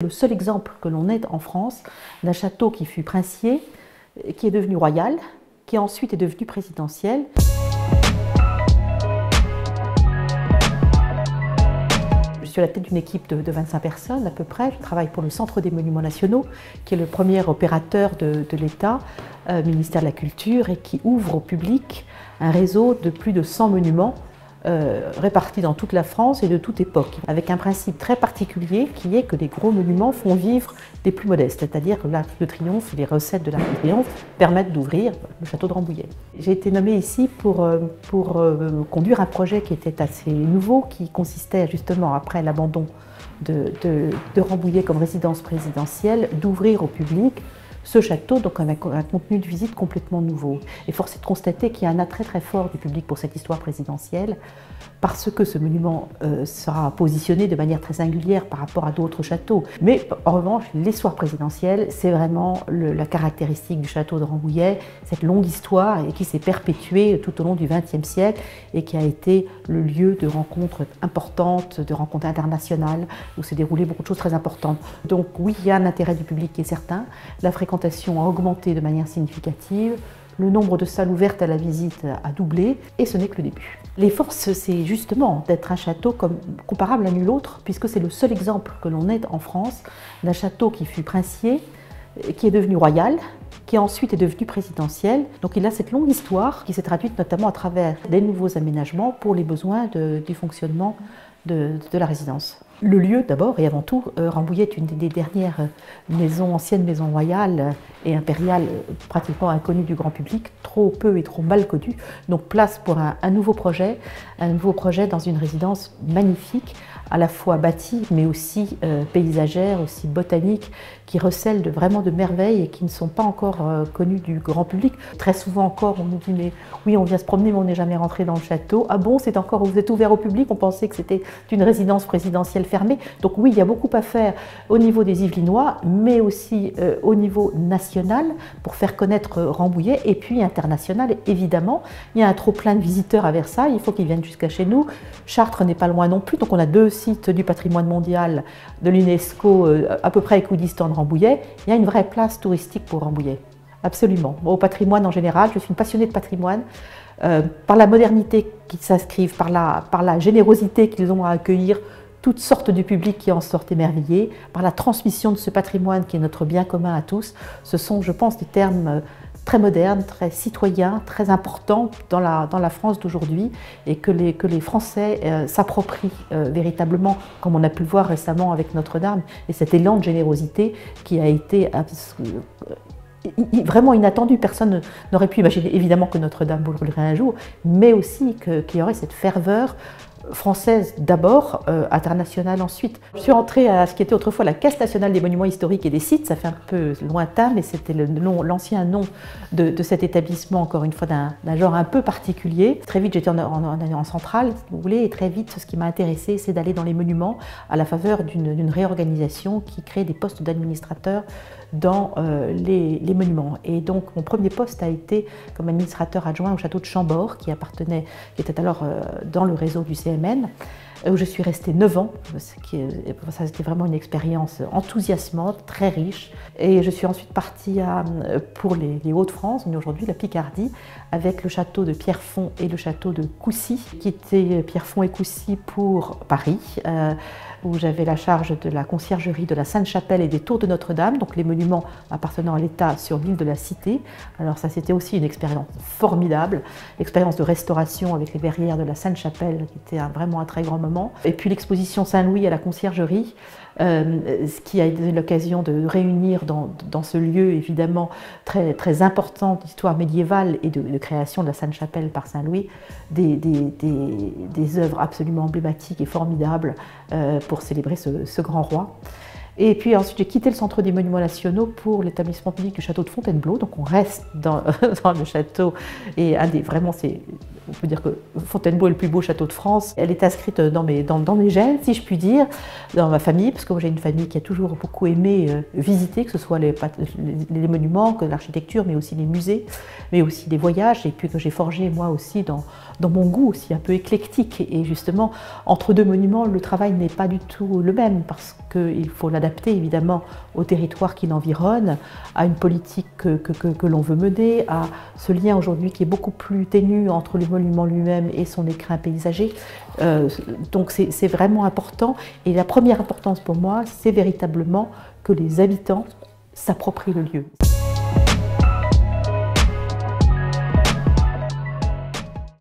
Le seul exemple que l'on ait en France d'un château qui fut princier, qui est devenu royal, qui ensuite est devenu présidentiel. Je suis à la tête d'une équipe de 25 personnes à peu près. Je travaille pour le Centre des Monuments Nationaux, qui est le premier opérateur de l'État, ministère de la Culture, et qui ouvre au public un réseau de plus de 100 monuments répartis dans toute la France et de toute époque, avec un principe très particulier qui est que les gros monuments font vivre des plus modestes, c'est-à-dire que l'Arc de Triomphe, les recettes de l'Arc de Triomphe permettent d'ouvrir le château de Rambouillet. J'ai été nommée ici pour conduire un projet qui était assez nouveau, qui consistait justement, après l'abandon de Rambouillet comme résidence présidentielle, d'ouvrir au public ce château, donc avec un contenu de visite complètement nouveau. Et force est de constater qu'il y a un attrait très fort du public pour cette histoire présidentielle, parce que ce monument sera positionné de manière très singulière par rapport à d'autres châteaux. Mais en revanche, l'histoire présidentielle, c'est vraiment la caractéristique du château de Rambouillet, cette longue histoire et qui s'est perpétuée tout au long du XXe siècle et qui a été le lieu de rencontres importantes, de rencontres internationales, où s'est déroulé beaucoup de choses très importantes. Donc oui, il y a un intérêt du public qui est certain. La fréquentation a augmenté de manière significative. Le nombre de salles ouvertes à la visite a doublé et ce n'est que le début. Les forces, c'est justement d'être un château comparable à nul autre, puisque c'est le seul exemple que l'on ait en France d'un château qui fut princier, qui est devenu royal, qui ensuite est devenu présidentiel. Donc il a cette longue histoire qui s'est traduite notamment à travers des nouveaux aménagements pour les besoins du fonctionnement de la résidence. Le lieu d'abord et avant tout, Rambouillet est une des dernières anciennes maisons royales et impériales pratiquement inconnues du grand public, trop peu et trop mal connues. Donc place pour un nouveau projet dans une résidence magnifique, à la fois bâtie mais aussi paysagère, aussi botanique, qui recèle vraiment de merveilles et qui ne sont pas encore connues du grand public. Très souvent encore, on nous dit mais oui, on vient se promener mais on n'est jamais rentré dans le château. Ah bon, vous êtes ouvert au public? On pensait que c'était une résidence présidentielle fermée. Donc oui, il y a beaucoup à faire au niveau des Yvelinois, mais aussi au niveau national pour faire connaître Rambouillet, et puis international évidemment. Il y a un trop plein de visiteurs à Versailles, il faut qu'ils viennent jusqu'à chez nous. Chartres n'est pas loin non plus, donc on a 2 sites du patrimoine mondial de l'UNESCO à peu près équidistants de Rambouillet. Il y a une vraie place touristique pour Rambouillet, absolument. Au patrimoine en général, je suis une passionnée de patrimoine. Par la modernité qu'ils s'inscrivent, par la générosité qu'ils ont à accueillir toutes sortes de publics qui en sortent émerveillés, par la transmission de ce patrimoine qui est notre bien commun à tous. Ce sont, je pense, des termes très modernes, très citoyens, très importants dans la France d'aujourd'hui, et que les Français s'approprient véritablement, comme on a pu le voir récemment avec Notre-Dame, et cet élan de générosité qui a été vraiment inattendu. Personne n'aurait pu imaginer évidemment que Notre-Dame brûlerait un jour, mais aussi qu'il y aurait cette ferveur française d'abord, internationale ensuite. Je suis entrée à ce qui était autrefois la Caisse nationale des monuments historiques et des sites, ça fait un peu lointain, mais c'était l'ancien nom de cet établissement, encore une fois d'un genre un peu particulier. Très vite j'étais en centrale, si vous voulez, et très vite ce qui m'a intéressée, c'est d'aller dans les monuments à la faveur d'une réorganisation qui crée des postes d'administrateurs dans les monuments. Et donc mon premier poste a été comme administrateur adjoint au château de Chambord, qui était alors dans le réseau du CMN, où je suis restée 9 ans. Ça, c'était vraiment une expérience enthousiasmante, très riche. Et je suis ensuite partie pour les Hauts-de-France, mais aujourd'hui la Picardie, avec le château de Pierrefonds et le château de Coucy, qui était Pierrefonds et Coucy pour Paris, où j'avais la charge de la conciergerie de la Sainte-Chapelle et des Tours de Notre-Dame, donc les monuments appartenant à l'État sur l'île de la Cité. Alors ça, c'était aussi une expérience formidable, l'expérience de restauration avec les verrières de la Sainte-Chapelle, qui était vraiment un très grand moment. Et puis l'exposition Saint-Louis à la conciergerie, ce qui a été l'occasion de réunir dans ce lieu évidemment très, très important d'histoire médiévale et de création de la Sainte-Chapelle par Saint-Louis, des œuvres absolument emblématiques et formidables pour célébrer ce grand roi. Et puis ensuite, j'ai quitté le Centre des Monuments Nationaux pour l'établissement public du château de Fontainebleau. Donc on reste dans le château, et vraiment, on peut dire que Fontainebleau est le plus beau château de France. Elle est inscrite dans mes gènes, si je puis dire, dans ma famille, parce que j'ai une famille qui a toujours beaucoup aimé visiter, que ce soit les monuments, que l'architecture, mais aussi les musées, mais aussi les voyages, et puis que j'ai forgé moi aussi dans mon goût aussi un peu éclectique. Et justement, entre 2 monuments, le travail n'est pas du tout le même, parce qu'il faut l'adapter adapté évidemment au territoire qui l'environne, à une politique que l'on veut mener, à ce lien aujourd'hui qui est beaucoup plus ténu entre le monument lui-même et son écrin paysager. Donc c'est vraiment important. Et la première importance pour moi, c'est véritablement que les habitants s'approprient le lieu.